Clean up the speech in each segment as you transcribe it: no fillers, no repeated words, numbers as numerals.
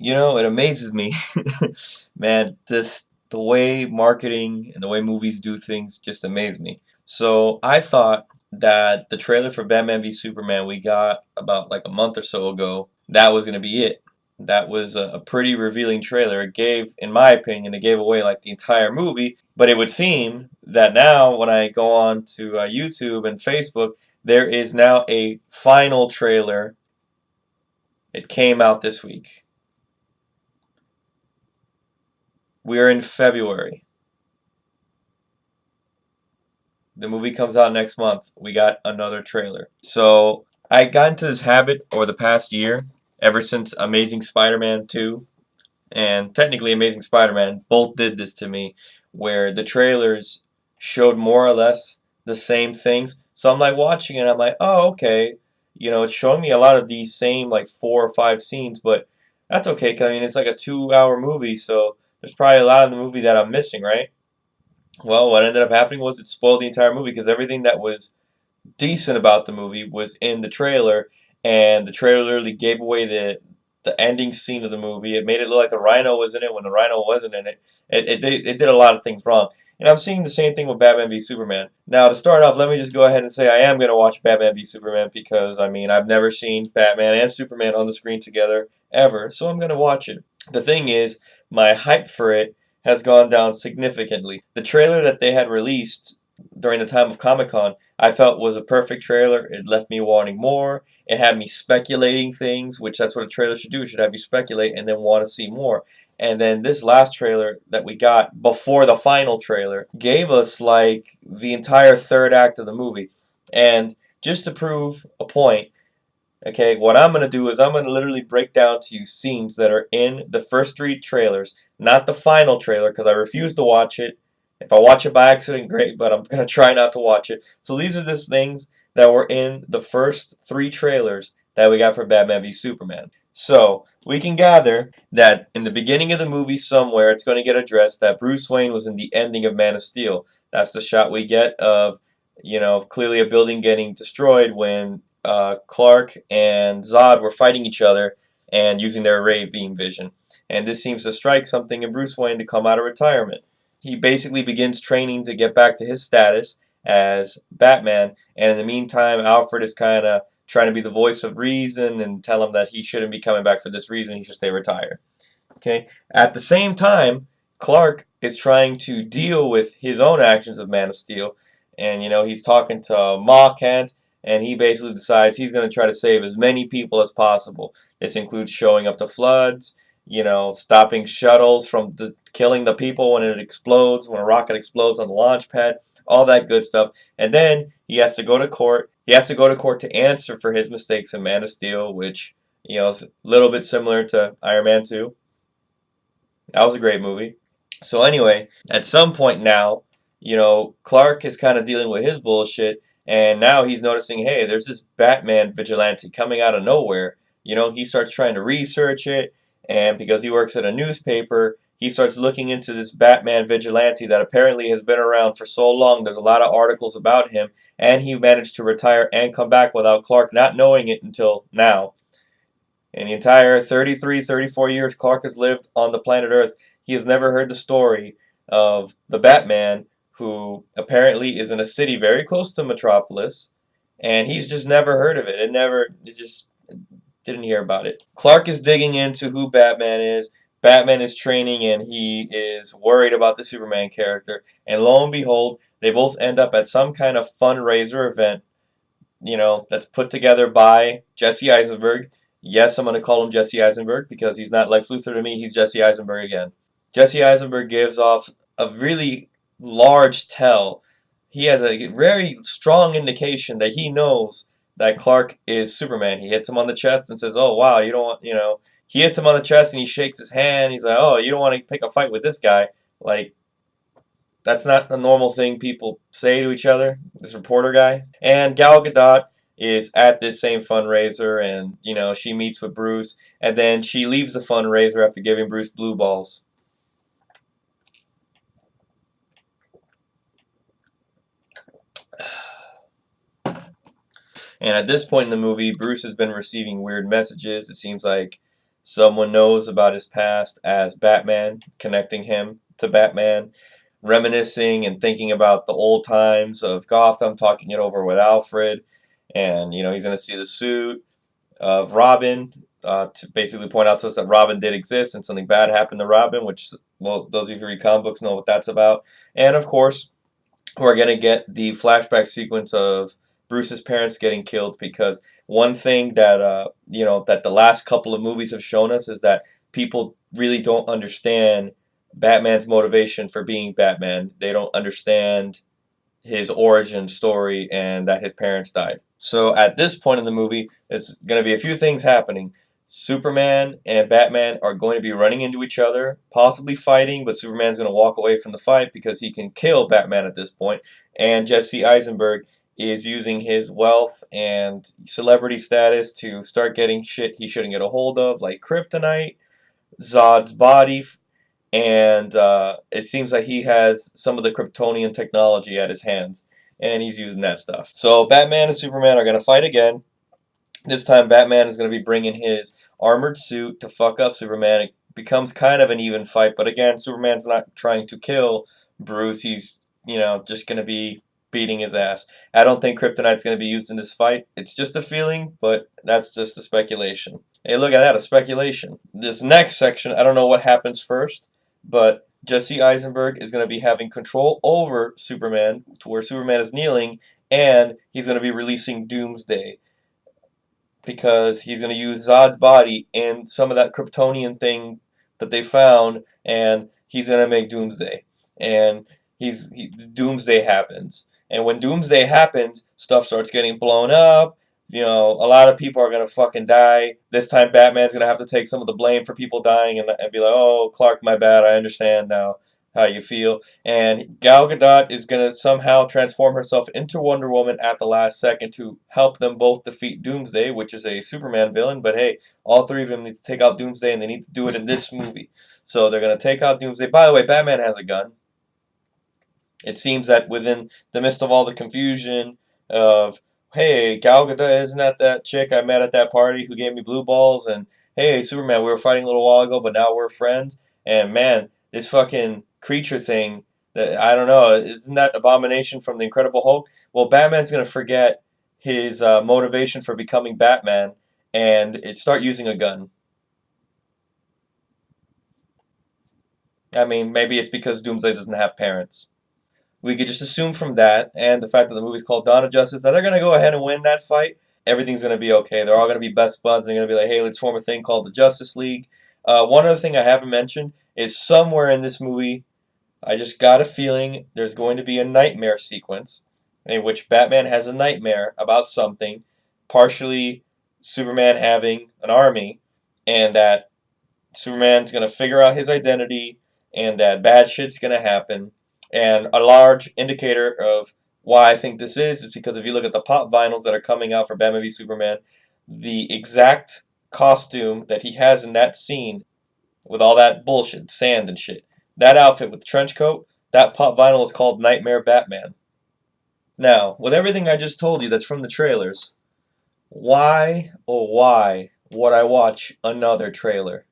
It amazes me, man. The way marketing and the way movies do things just amaze me. So I thought that the trailer for Batman v Superman we got about like a month or so ago, that was gonna be it. That was a pretty revealing trailer. It gave, in my opinion, it gave away like the entire movie. But it would seem that now, when I go on to YouTube and Facebook, there is now a final trailer. It came out this week. We're in February. The movie comes out next month. We got another trailer. So I got into this habit over the past year, ever since Amazing Spider-Man 2 and technically Amazing Spider-Man both did this to me, where the trailers showed more or less the same things. So I'm like watching it, I'm like, oh, okay. It's showing me a lot of these same like 4 or 5 scenes, but that's okay, 'cause I mean, it's like a 2 hour movie, so there's probably a lot of the movie that I'm missing, right? Well, what ended up happening was it spoiled the entire movie because everything that was decent about the movie was in the trailer, and the trailer literally gave away the ending scene of the movie. It made it look like the Rhino was in it when the Rhino wasn't in it. It did a lot of things wrong. And I'm seeing the same thing with Batman v Superman. Now, to start off, let me just go ahead and say I am going to watch Batman v Superman because, I mean, I've never seen Batman and Superman on the screen together ever, so I'm going to watch it. The thing is, my hype for it has gone down significantly. The trailer that they had released during the time of Comic-Con I felt was a perfect trailer. It left me wanting more. It had me speculating things, which that's what a trailer should do. It should have you speculate and then want to see more. And then this last trailer that we got before the final trailer gave us like the entire third act of the movie. And just to prove a point, okay, what I'm going to do is I'm going to literally break down to you scenes that are in the first 3 trailers, not the final trailer, because I refuse to watch it. If I watch it by accident, great, but I'm going to try not to watch it. So these are just things that were in the first 3 trailers that we got for Batman v Superman. So we can gather that in the beginning of the movie somewhere it's going to get addressed that Bruce Wayne was in the ending of Man of Steel. That's the shot we get of, clearly a building getting destroyed when Clark and Zod were fighting each other and using their ray beam vision. And this seems to strike something in Bruce Wayne to come out of retirement. He basically begins training to get back to his status as Batman, and in the meantime, Alfred is kind of trying to be the voice of reason and tell him that he shouldn't be coming back for this reason, he should stay retired. Okay? At the same time, Clark is trying to deal with his own actions of Man of Steel, and he's talking to Ma Kent, and he basically decides he's going to try to save as many people as possible. This includes showing up to floods, stopping shuttles from killing the people when it explodes, when a rocket explodes on the launch pad, all that good stuff. And then he has to go to court. He has to go to court to answer for his mistakes in Man of Steel, which is a little bit similar to Iron Man 2. That was a great movie. So anyway, at some point now, Clark is kind of dealing with his bullshit, and now he's noticing, hey, there's this Batman vigilante coming out of nowhere. He starts trying to research it, and because he works at a newspaper, he starts looking into this Batman vigilante that apparently has been around for so long. There's a lot of articles about him, and he managed to retire and come back without Clark not knowing it until now. In the entire 33, 34 years Clark has lived on the planet Earth, he has never heard the story of the Batman, who apparently is in a city very close to Metropolis, and he's just never heard of it. It just didn't hear about it. Clark is digging into who Batman is. Batman is training, and he is worried about the Superman character. And lo and behold, they both end up at some kind of fundraiser event that's put together by Jesse Eisenberg. Yes, I'm going to call him Jesse Eisenberg because he's not Lex Luthor to me. He's Jesse Eisenberg again. Jesse Eisenberg gives off a really large tell. He has a very strong indication that he knows that Clark is Superman. He hits him on the chest and says, oh, wow, you don't want. He hits him on the chest and he shakes his hand. He's like, oh, you don't want to pick a fight with this guy. Like, that's not a normal thing people say to each other, this reporter guy. And Gal Gadot is at this same fundraiser, and, she meets with Bruce, and then she leaves the fundraiser after giving Bruce blue balls. And at this point in the movie, Bruce has been receiving weird messages. It seems like Someone knows about his past as Batman, connecting him to Batman, reminiscing and thinking about the old times of Gotham, talking it over with Alfred, and he's going to see the suit of Robin to basically point out to us that Robin did exist and something bad happened to Robin, which, well, those of you who read comic books know what that's about. And of course, we're going to get the flashback sequence of Bruce's parents getting killed, because one thing that that the last couple of movies have shown us is that people really don't understand Batman's motivation for being Batman. They don't understand his origin story and that his parents died. So at this point in the movie, there's going to be a few things happening. Superman and Batman are going to be running into each other, possibly fighting, but Superman's going to walk away from the fight because he can kill Batman at this point. And Jesse Eisenberg is using his wealth and celebrity status to start getting shit he shouldn't get a hold of, like kryptonite, Zod's body, and it seems like he has some of the Kryptonian technology at his hands, and he's using that stuff. So Batman and Superman are going to fight again. This time Batman is going to be bringing his armored suit to fuck up Superman. It becomes kind of an even fight, but again, Superman's not trying to kill Bruce. He's, just going to be beating his ass. I don't think Kryptonite's going to be used in this fight. It's just a feeling, but that's just a speculation. Hey, look at that, a speculation. This next section, I don't know what happens first, but Jesse Eisenberg is going to be having control over Superman to where Superman is kneeling, and he's going to be releasing Doomsday, because he's going to use Zod's body in some of that Kryptonian thing that they found, and he's going to make Doomsday. And Doomsday happens. And when Doomsday happens, stuff starts getting blown up. A lot of people are going to fucking die. This time Batman's going to have to take some of the blame for people dying and be like, oh, Clark, my bad. I understand now how you feel. And Gal Gadot is going to somehow transform herself into Wonder Woman at the last second to help them both defeat Doomsday, which is a Superman villain. But hey, all three of them need to take out Doomsday, and they need to do it in this movie. So they're going to take out Doomsday. By the way, Batman has a gun. It seems that within the midst of all the confusion of, hey, Gal Gadot, isn't that chick I met at that party who gave me blue balls? And hey, Superman, we were fighting a little while ago, but now we're friends. And man, this fucking creature thing, that I don't know, isn't that Abomination from the Incredible Hulk? Well, Batman's gonna forget his motivation for becoming Batman and start using a gun. I mean, maybe it's because Doomsday doesn't have parents. We could just assume from that and the fact that the movie's called Dawn of Justice that they're going to go ahead and win that fight. Everything's going to be okay. They're all going to be best buds. They're going to be like, hey, let's form a thing called the Justice League. One other thing I haven't mentioned is somewhere in this movie, I just got a feeling there's going to be a nightmare sequence in which Batman has a nightmare about something, partially Superman having an army, and that Superman's going to figure out his identity, and that bad shit's going to happen. And a large indicator of why I think this is because if you look at the pop vinyls that are coming out for Batman v Superman, the exact costume that he has in that scene with all that bullshit, sand and shit, that outfit with the trench coat, that pop vinyl is called Nightmare Batman. Now, with everything I just told you that's from the trailers, why, oh why, would I watch another trailer?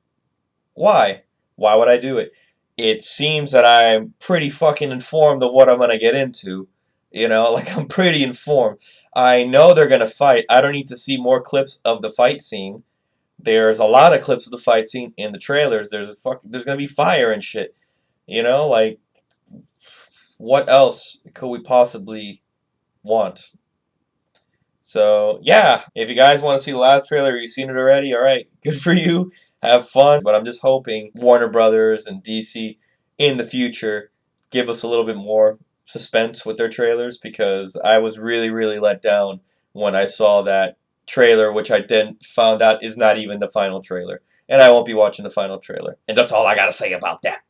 Why? Why would I do it? It seems that I'm pretty fucking informed of what I'm going to get into. Like I'm pretty informed. I know they're going to fight. I don't need to see more clips of the fight scene. There's a lot of clips of the fight scene in the trailers. There's going to be fire and shit. Like what else could we possibly want? So, yeah, if you guys want to see the last trailer, you've seen it already, alright, good for you, have fun, but I'm just hoping Warner Brothers and DC in the future give us a little bit more suspense with their trailers, because I was really, really let down when I saw that trailer, which I then found out is not even the final trailer, and I won't be watching the final trailer. And that's all I gotta say about that.